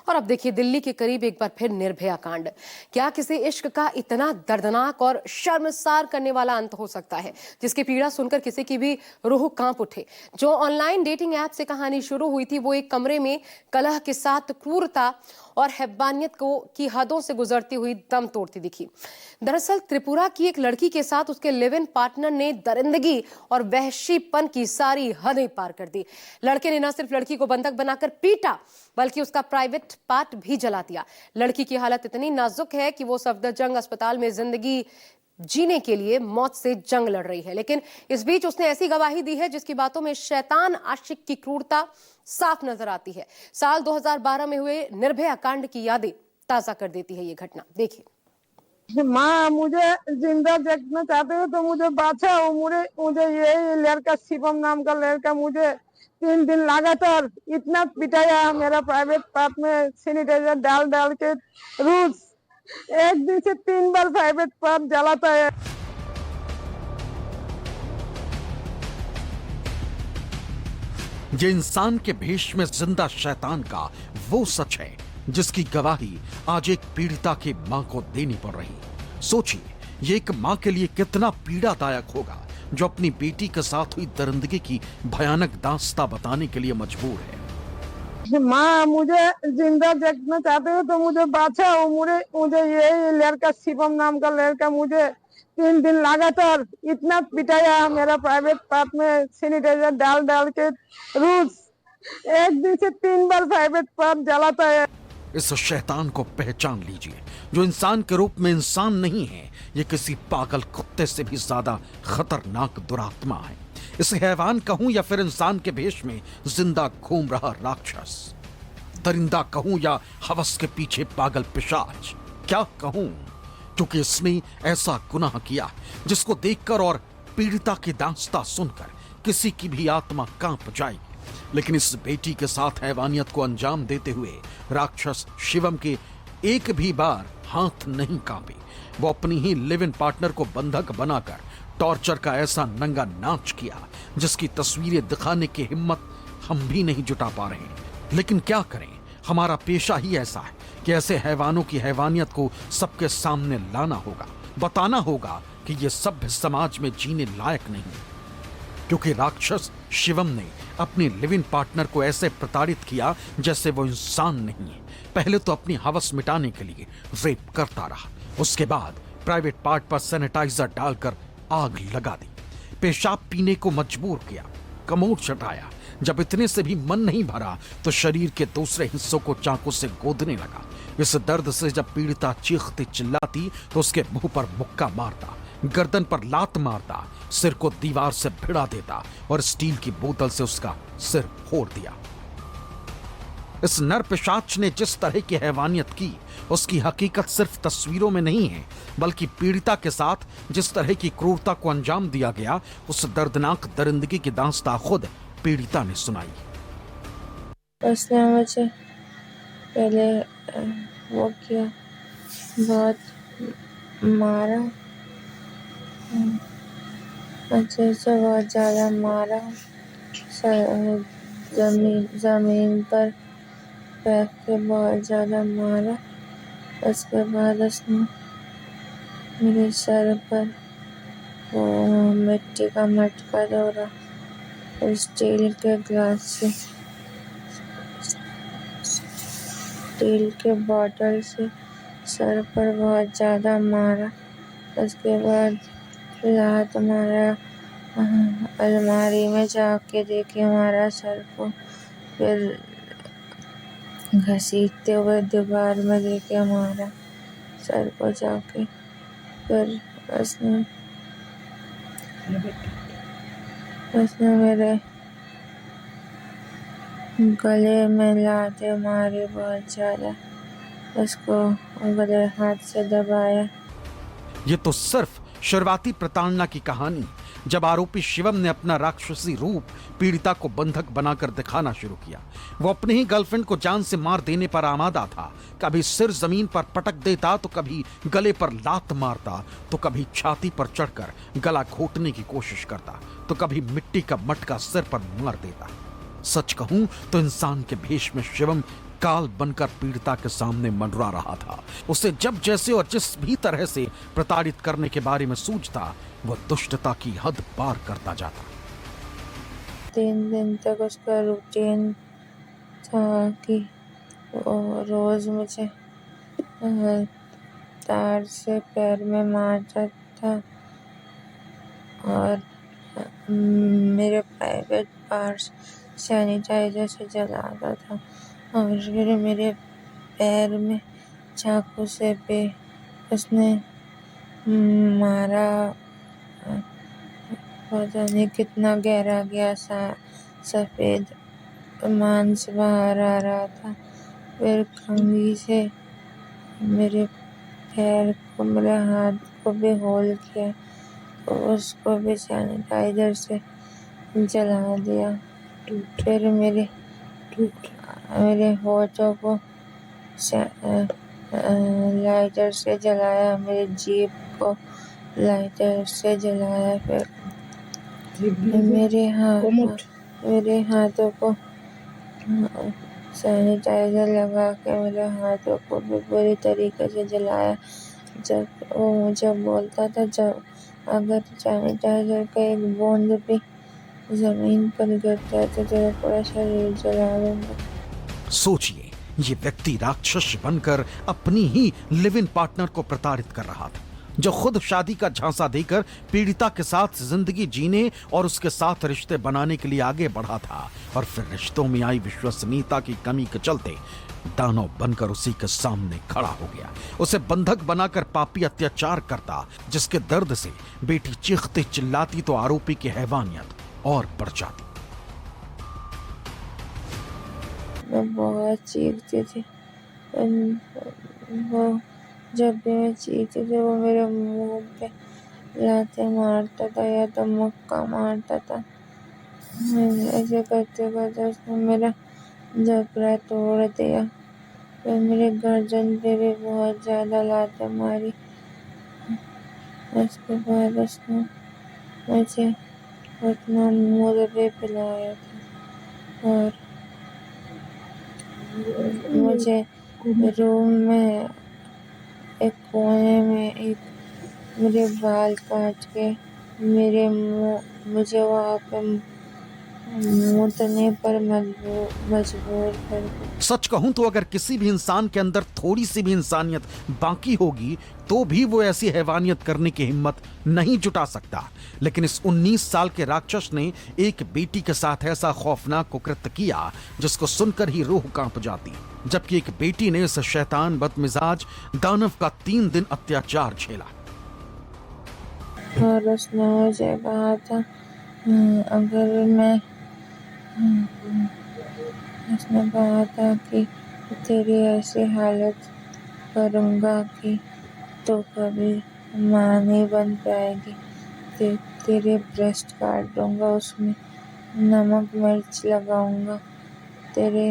और अब देखिए दिल्ली के करीब एक बार फिर निर्भया कांड। क्या किसी इश्क का इतना दर्दनाक और शर्मसार करने वाला अंत हो सकता है जिसकी पीड़ा सुनकर किसी की भी रूह कांप उठे। जो ऑनलाइन डेटिंग ऐप से कहानी शुरू हुई थी वो एक कमरे में कलह के साथ क्रूरता और हैवानियत को की हदों से गुजरती हुई दम तोड़ती दिखी। दरअसल त्रिपुरा की एक लड़की के साथ उसके लिव इन पार्टनर ने दरिंदगी और वहशीपन की सारी हदें पार कर दी। लड़के ने न सिर्फ लड़की को बंधक बनाकर पीटा बल्कि उसका प्राइवेट पार्ट भी जला दिया। लड़की की हालत इतनी नाजुक है कि वो सफदरजंग अस्पताल में जिंदगी जीने के लिए मौत से जंग लड़ रही है। लेकिन इस बीच उसने ऐसी गवाही दी है जिसकी बातों में शैतान आशिक की क्रूरता साफ नजर आती है। साल 2012 में हुए निर्भया कांड की यादें ताजा कर देती है ये घटना। देखिए। माँ, मुझे जिंदा देखना चाहते हो तो मुझे बचाओ। मुझे ये लड़का शिवम नाम का लड़का मुझे 3 दिन लगातार इतना पिटाया। मेरा प्राइवेट पार्ट में सैनिटाइजर डाल डाल के रोज 1 दिन से 3 बार प्राइवेट पार्ट जलाता है। ये इंसान के भेष में जिंदा शैतान का वो सच है जिसकी गवाही आज एक पीड़िता की मां को देनी पड़ रही। सोचिए, ये एक मां के लिए कितना पीड़ादायक होगा जो अपनी बेटी के साथ हुई दरिंदगी की भयानक दास्तां बताने के लिए मजबूर है। माँ, मुझे जिंदा देखना चाहते हो तो मुझे बचाओ। मुझे ये लड़का शिवम नाम का लड़का मुझे 3 दिन लगातार इतना पिटाया। मेरा प्राइवेट पार्ट में सैनिटाइजर डाल डाल के रोज 1 दिन से 3 बार प्राइवेट पार्ट जलाता है। इस शैतान को पहचान लीजिए जो इंसान के रूप में इंसान नहीं है। ये किसी पागल कुत्ते से भी ज्यादा खतरनाक दुरात्मा है। इसे हैवान कहूं या फिर इंसान के भेष में जिंदा घूम रहा राक्षस, दरिंदा कहूं या हवस के पीछे पागल पिशाच, क्या कहूं, क्योंकि इसने ऐसा गुनाह किया जिसको देखकर और पीड़िता की दास्तां सुनकर किसी की भी आत्मा कांप जाएगी। लेकिन इस बेटी के साथ हैवानियत को अंजाम देते हुए राक्षस शिवम के एक भी बार हाथ नहीं कांपे। वो अपनी ही लिव इन पार्टनर को बंधक बनाकर टॉर्चर का ऐसा नंगा नाच किया जिसकी तस्वीरें दिखाने की हिम्मत हम भी नहीं जुटा पा रहे हैं। लेकिन क्या करें, हमारा पेशा ही ऐसा है कि ऐसे हैवानों की हैवानियत को सबके सामने लाना होगा, बताना होगा कि ये सभ्य समाज में जीने लायक नहीं। क्योंकि राक्षस शिवम ने अपने लिव इन पार्टनर को ऐसे प्रताड़ित किया जैसे वो इंसान नहीं है। पहले तो अपनी हवस मिटाने के लिए रेप करता रहा, उसके बाद प्राइवेट पार्ट पर सैनिटाइजर डालकर आग लगा दी, पेशाब पीने को मजबूर किया, कमोड चटाया। जब इतने से भी मन नहीं भरा तो शरीर के दूसरे हिस्सों को चाकू से गोदने लगा। इस दर्द से जब पीड़िता चीखती चिल्लाती तो उसके मुंह पर मुक्का मारता, गर्दन पर लात मारता, सिर को दीवार से भिड़ा देता और स्टील की बोतल से उसका सिर फोड़ दिया। इस नर पिशाच ने जिस तरह की हैवानियत की उसकी हकीकत सिर्फ तस्वीरों में नहीं है, बल्कि पीड़िता के साथ जिस तरह की क्रूरता को अंजाम दिया गया उस दर्दनाक दरिंदगी की दास्तां खुद पीड़िता ने सुनाई। उसने मुझे पहले वो किया, बहुत मारा, अच्छे से बहुत ज़्यादा मारा, जमीन पर फेंक के बहुत ज़्यादा मारा। उसके बाद उसने मेरे सर पर वो मिट्टी का मटका दौड़ा और स्टील के ग्लास से, स्टील के बॉटल से सर पर बहुत ज़्यादा मारा। उसके बाद रात मारा, अलमारी में जाके देखे मारा सर को, फिर घसीटते हुए दीवार में देखे मारा सर को जाके, फिर उसने मेरे गले में लाते मारे बहुत ज़्यादा, उसको गले हाथ से दबाया। ये तो सिर्फ शुरुआती प्रताड़ना की कहानी। जब आरोपी शिवम ने अपना राक्षसी रूप पीड़िता को बंधक बनाकर दिखाना शुरू किया, वो अपनी ही गर्लफ्रेंड को जान से मार देने पर आमादा था। कभी सिर जमीन पर पटक देता तो कभी गले पर लात मारता तो कभी छाती पर चढ़कर गला घोटने की कोशिश करता तो कभी मिट्टी का मटका सिर पर मार देता। सच कहूं तो इंसान के भेष में शिवम काल बनकर पीड़िता के सामने मंडरा रहा था। उसे जब जैसे और जिस भी तरह से प्रताड़ित करने के बारे में सूझता, वह दुष्टता की हद पार करता जाता। 3 दिन तक उसका रूटीन था कि वो रोज मुझे तार से पैर में मारता था और मेरे प्राइवेट पार्ट्स सैनिटाइजर से जलाता था और फिर मेरे पैर में चाकू से भी उसने मारा। पता नहीं कितना गहरा गया सफेद मांस बाहर आ रहा था। फिर कंघी से मेरे पैर को, मेरे हाथ को भी होल किया, तो उसको भी सैनिटाइजर से जला दिया। फिर मेरे होठों को लाइटर से जलाया, मेरी जीभ को लाइटर से जलाया। फिर मेरे हाथों को सैनिटाइजर लगा के मेरे हाथों को भी बुरी तरीके से जलाया। जब वो मुझे बोलता था, जब अगर सैनिटाइजर का एक बूंद भी जमीन पर गिरता है तो तेरा पूरा शरीर जला दूंगा। सोचिए, ये व्यक्ति राक्षस बनकर अपनी ही लिव इन पार्टनर को प्रताड़ित कर रहा था, जो खुद शादी का झांसा देकर पीड़िता के साथ जिंदगी जीने और उसके साथ रिश्ते बनाने के लिए आगे बढ़ा था, और फिर रिश्तों में आई विश्वसनीयता की कमी के चलते दानव बनकर उसी के सामने खड़ा हो गया। उसे बंधक बनाकर पापी अत्याचार करता, जिसके दर्द से बेटी चीखती चिल्लाती तो आरोपी की हैवानियत और बढ़ जाती। मैं बहुत चीखती थी। वो जब भी मैं चीखती थी वो मेरे मुंह पे लाते मारता था या तो मुक्का मारता था। ऐसे करते करते उसने मेरा जबड़ा तोड़ दिया। फिर मेरे गर्दन पे भी बहुत ज्यादा लाते मारी। उसके बाद उसने मुझे अपना मुंह भी पिलाया था और मुझे रूम में एक कोने में मेरे बाल काट के मुझे वहाँ पे मुतने पर मजबूर कर दिया। सच कहूं तो अगर किसी भी इंसान के अंदर थोड़ी सी भी इंसानियत बाकी होगी तो भी वो ऐसी हैवानियत करने की हिम्मत नहीं जुटा सकता। लेकिन इस 19 साल के राक्षस ने एक बेटी के साथ ऐसा खौफनाक कुकृत्य किया जिसको सुनकर ही रूह कांप जाती, जबकि एक बेटी ने इस शैतान बदमिजाज दानव का 3 दिन अत्याचार झेला। और उसने मुझे कहा था उसने कहा था कि तेरी ऐसी हालत करूँगा कि तो कभी माँ नहीं बन पाएगी। तेरे ब्रेस्ट काट दूँगा, उसमें नमक मिर्च लगाऊँगा, तेरे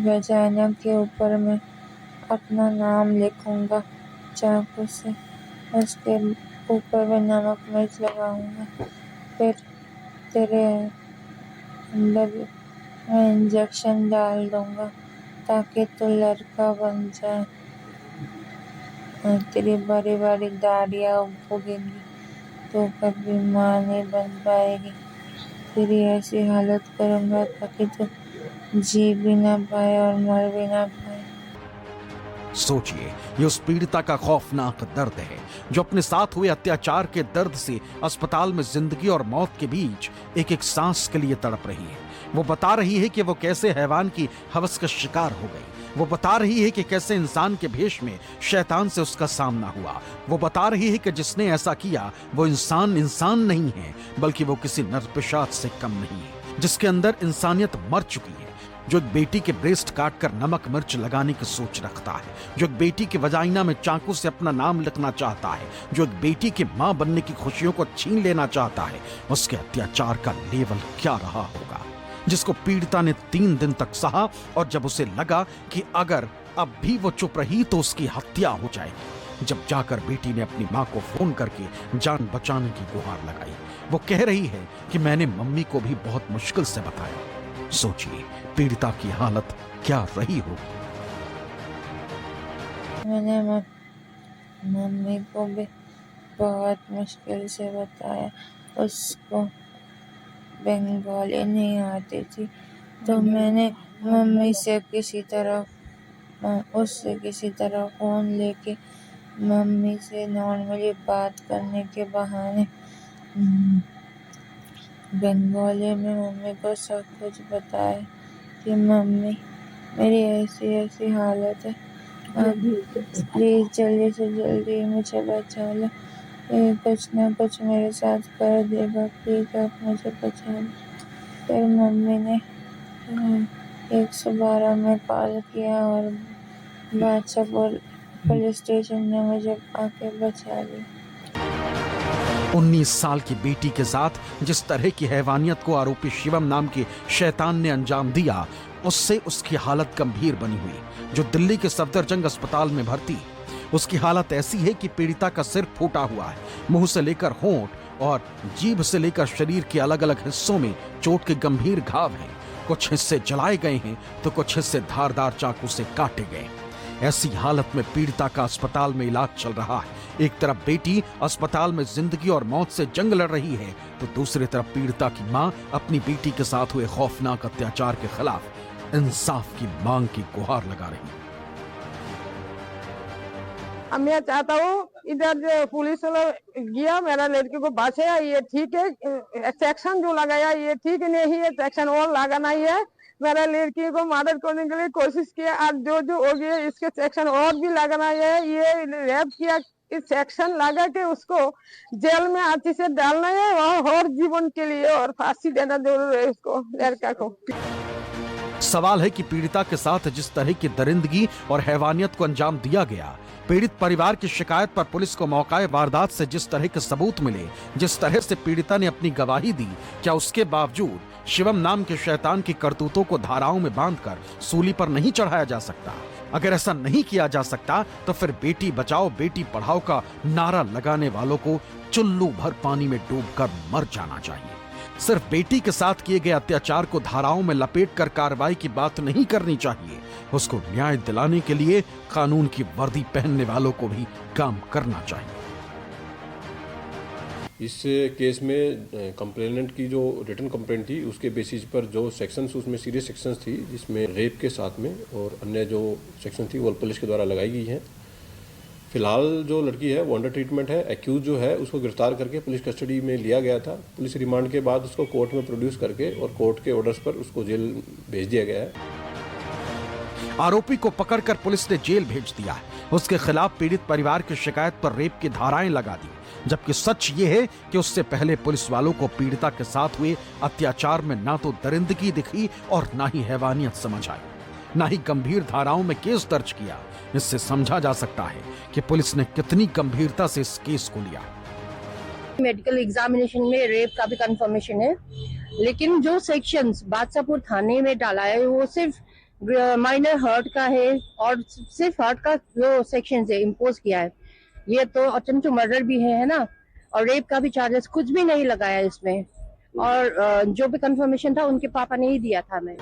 वजाना के ऊपर मैं अपना नाम लिखूँगा चाकू से, उसके ऊपर मैं नमक मिर्च लगाऊँगा, फिर तेरे अंदर मैं इंजेक्शन डाल दूँगा ताकि तू लड़का बन जाए। तेरी बड़ी बड़ी दाढ़ियाँ उगेंगी तो कभी माँ नहीं बन पाएगी। तेरी ऐसी हालत करूँगा ताकि तू जी भी ना पाए और मर भी ना पाए। सोचिए, ये उस पीड़िता का खौफनाक दर्द है जो अपने साथ हुए अत्याचार के दर्द से अस्पताल में जिंदगी और मौत के बीच एक एक सांस के लिए तड़प रही है। वो बता रही है कि वो कैसे हैवान की हवस का शिकार हो गई। वो बता रही है कि कैसे इंसान के भेष में शैतान से उसका सामना हुआ। वो बता रही है कि जिसने ऐसा किया वो इंसान नहीं है, बल्कि वो किसी नरपिशाच से कम नहीं है, जिसके अंदर इंसानियत मर चुकी है, जो एक बेटी के ब्रेस्ट काट कर नमक मिर्च लगाने की सोच रखता है, जो एक बेटी के वजाइना में चाकू से अपना नाम लिखना चाहता है, जो एक बेटी की मां बनने की खुशियों को छीन लेना चाहता है। उसके अत्याचार का लेवल क्या रहा होगा, जिसको पीड़िता ने 3 दिन तक सहा, और जब उसे लगा कि अगर अब भी वो चुप रही तो उसकी हत्या हो जाएगी, जब जाकर बेटी ने अपनी मां को फोन करके जान बचाने की गुहार लगाई। वो कह रही है कि मैंने मम्मी को भी बहुत मुश्किल से बताया। सोचिए पीड़िता की हालत क्या रही होगी। मैंने मम्मी को भी बहुत मुश्किल से बताया। उसको बंगाली नहीं आती थी, तो मैंने मम्मी से उससे किसी तरह फ़ोन लेके मम्मी से नॉर्मली बात करने के बहाने बंगाली में मम्मी को सब कुछ बताया कि मम्मी मेरी ऐसी ऐसी हालत है, आप प्लीज़ जल्दी से जल्दी मुझे बचा लो, कुछ ना कुछ मेरे साथ कर देगा, प्लीज़ आप मुझे बचा लो। फिर मम्मी ने 112 में कॉल किया और बादशाहपुर पुलिस स्टेशन ने मुझे आके बचा लिया। 19 साल की बेटी के साथ जिस तरह की हैवानियत को आरोपी शिवम नाम के शैतान ने अंजाम दिया, उससे उसकी हालत गंभीर बनी हुई। जो दिल्ली के सफदरजंग अस्पताल में भर्ती है, उसकी हालत ऐसी है कि पीड़िता का सिर फूटा हुआ है, मुंह से लेकर होंठ और जीभ से लेकर शरीर के अलग अलग हिस्सों में चोट के गंभीर घाव हैं। कुछ हिस्से जलाए गए हैं तो कुछ हिस्से धारदार चाकू से काटे गए। ऐसी हालत में पीड़िता का अस्पताल में इलाज चल रहा है। एक तरफ बेटी अस्पताल में जिंदगी और मौत से जंग लड़ रही है, तो दूसरी तरफ पीड़िता की मां अपनी बेटी के साथ हुए खौफनाक अत्याचार के खिलाफ इंसाफ की मांग की गुहार लगा रही है। मैं चाहता हूँ इधर जो पुलिस वाला गया मेरा लड़के को बचाया, ये ठीक है। सेक्शन जो लगाया ये ठीक नहीं है, सेक्शन और लगाना ही है। मेरा लड़की को मर्डर करने के लिए कोशिश किया, और जो हो गया इसके सेक्शन और भी लगाना है। ये रेप किया, इस सेक्शन लगा के उसको जेल में आती से डालना है और जीवन के लिए, और फांसी देना जरूर है उसको, लड़का को। सवाल है कि पीड़िता के साथ जिस तरह की दरिंदगी और हैवानियत को अंजाम दिया गया, पीड़ित परिवार की शिकायत पर पुलिस को मौकाए वारदात से जिस तरह के सबूत मिले, जिस तरह से पीड़िता ने अपनी गवाही दी, क्या उसके बावजूद शिवम नाम के शैतान की करतूतों को धाराओं में बांधकर सूली पर नहीं चढ़ाया जा सकता? अगर ऐसा नहीं किया जा सकता तो फिर बेटी बचाओ बेटी पढ़ाओ का नारा लगाने वालों को चुल्लू भर पानी में डूबकर मर जाना चाहिए। सिर्फ बेटी के साथ किए गए अत्याचार को धाराओं में लपेटकर कार्रवाई की बात नहीं करनी चाहिए, उसको न्याय दिलाने के लिए कानून की वर्दी पहनने वालों को भी काम करना चाहिए। इस केस में कंप्लेनेंट की जो रिटन कंप्लेंट थी उसके बेसिस पर जो सेक्शंस उसमें सीरियस सेक्शंस थी, जिसमें रेप के साथ में और अन्य जो सेक्शन थी वो पुलिस के द्वारा लगाई गई हैं। फिलहाल जो लड़की है वो अंडर ट्रीटमेंट है। एक्यूज जो है उसको गिरफ्तार करके पुलिस कस्टडी में लिया गया था। पुलिस रिमांड के बाद उसको कोर्ट में प्रोड्यूस करके और कोर्ट के ऑर्डर्स पर उसको जेल भेज दिया गया है। आरोपी को पकड़कर पुलिस ने जेल भेज दिया है। उसके खिलाफ पीड़ित परिवार की शिकायत पर रेप की धाराएं लगा दी, जबकि सच ये है कि उससे पहले पुलिस वालों को पीड़िता के साथ हुए अत्याचार में ना तो दरिंदगी दिखी और ना ही हैवानियत समझ आई, ना ही गंभीर धाराओं में केस दर्ज किया। इससे समझा जा सकता है कि पुलिस ने कितनी गंभीरता से इस केस को लिया। मेडिकल एग्जामिनेशन में रेप का भी कंफर्मेशन है, लेकिन जो सेक्शंस बादशाहपुर थाने में डाला है वो सिर्फ माइनर हर्ट का है, और सिर्फ हर्ट का जो सेक्शन है इम्पोज किया है। ये तो अटेम्प्ट टू मर्डर भी है ना, और रेप का भी चार्जेस कुछ भी नहीं लगाया इसमें, और जो भी कंफर्मेशन था उनके पापा ने ही दिया था। मैं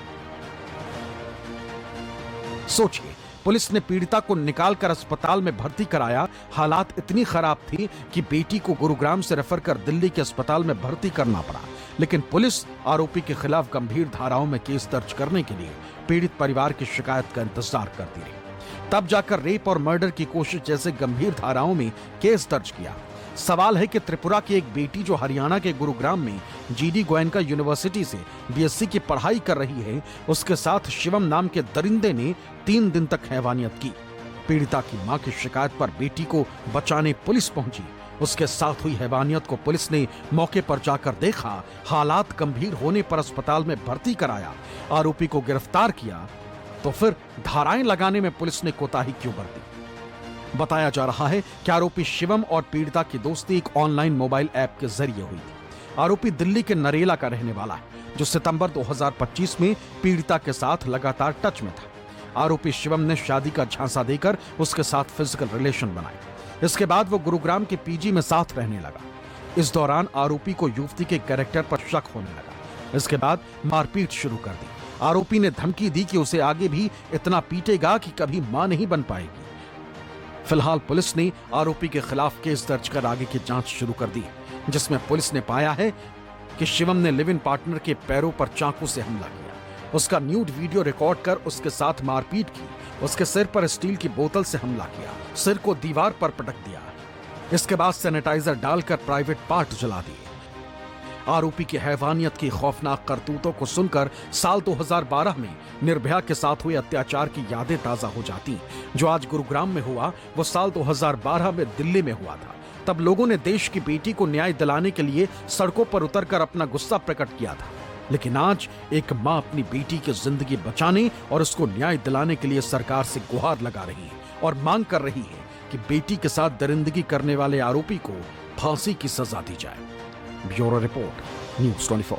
सोचिए, पुलिस ने पीड़िता को निकालकर अस्पताल में भर्ती कराया। हालात इतनी खराब थी कि बेटी को गुरुग्राम से रेफर कर दिल्ली के अस्पताल में भर्ती करना पड़ा, लेकिन पुलिस आरोपी के खिलाफ गंभीर धाराओं में केस दर्ज करने के लिए पीड़ित परिवार की शिकायत का इंतजार करती रही। तब जाकर रेप और मर्डर की कोशिश जैसे गंभीर धाराओं में केस दर्ज किया। सवाल है कि त्रिपुरा की एक बेटी जो हरियाणा के गुरुग्राम में जीडी गोयनका यूनिवर्सिटी से बीएससी की पढ़ाई कर रही है, उसके साथ शिवम नाम के दरिंदे ने 3 दिन तक हैवानियत की। पीड़िता की मां की शिकायत पर बेटी को बचाने पुलिस पहुंची। उसके साथ हुई हैवानियत को पुलिस ने मौके पर जाकर देखा, हालात गंभीर होने पर अस्पताल में भर्ती कराया, आरोपी को गिरफ्तार किया, तो फिर धाराएं लगाने में पुलिस ने कोताही क्यों बरती? बताया जा रहा है कि आरोपी शिवम और पीड़िता की दोस्ती एक ऑनलाइन मोबाइल ऐप के जरिए हुई थी। आरोपी दिल्ली के नरेला का रहने वाला है, जो सितंबर 2025 में पीड़िता के साथ लगातार टच में था। आरोपी शिवम ने शादी का झांसा देकर उसके साथ फिजिकल रिलेशन बनाए। इसके बाद वो गुरुग्राम के पीजी में साथ रहने लगा। इस दौरान आरोपी को युवती के कैरेक्टर पर शक होने लगा। इसके बाद मारपीट शुरू कर दी। आरोपी ने धमकी दी कि उसे आगे भी इतना पीटेगा कि कभी मां नहीं बन पाएगी। फिलहाल पुलिस ने आरोपी के खिलाफ केस दर्ज कर आगे की जांच शुरू कर दी, जिसमें पुलिस ने पाया है कि शिवम ने लिव इन पार्टनर के पैरों पर चाकू से हमला किया, उसका न्यूड वीडियो रिकॉर्ड कर उसके साथ मारपीट की, उसके सिर पर स्टील की बोतल से हमला किया, सिर को दीवार पर पटक दिया। इसके बाद सैनिटाइजर डालकर प्राइवेट पार्ट जला दिए। आरोपी की हैवानियत की खौफनाक करतूतों को सुनकर साल 2012 में निर्भया के साथ हुए अत्याचार की यादें ताजा हो जाती। जो आज गुरुग्राम में हुआ वो साल 2012 में दिल्ली में हुआ था। तब लोगों ने देश की बेटी को न्याय दिलाने के लिए सड़कों पर उतरकर अपना गुस्सा प्रकट किया था। लेकिन आज एक मां अपनी बेटी की जिंदगी बचाने और उसको न्याय दिलाने के लिए सरकार से गुहार लगा रही है और मांग कर रही है कि बेटी के साथ दरिंदगी करने वाले आरोपी को फांसी की सजा दी जाए। Bureau report, news 24।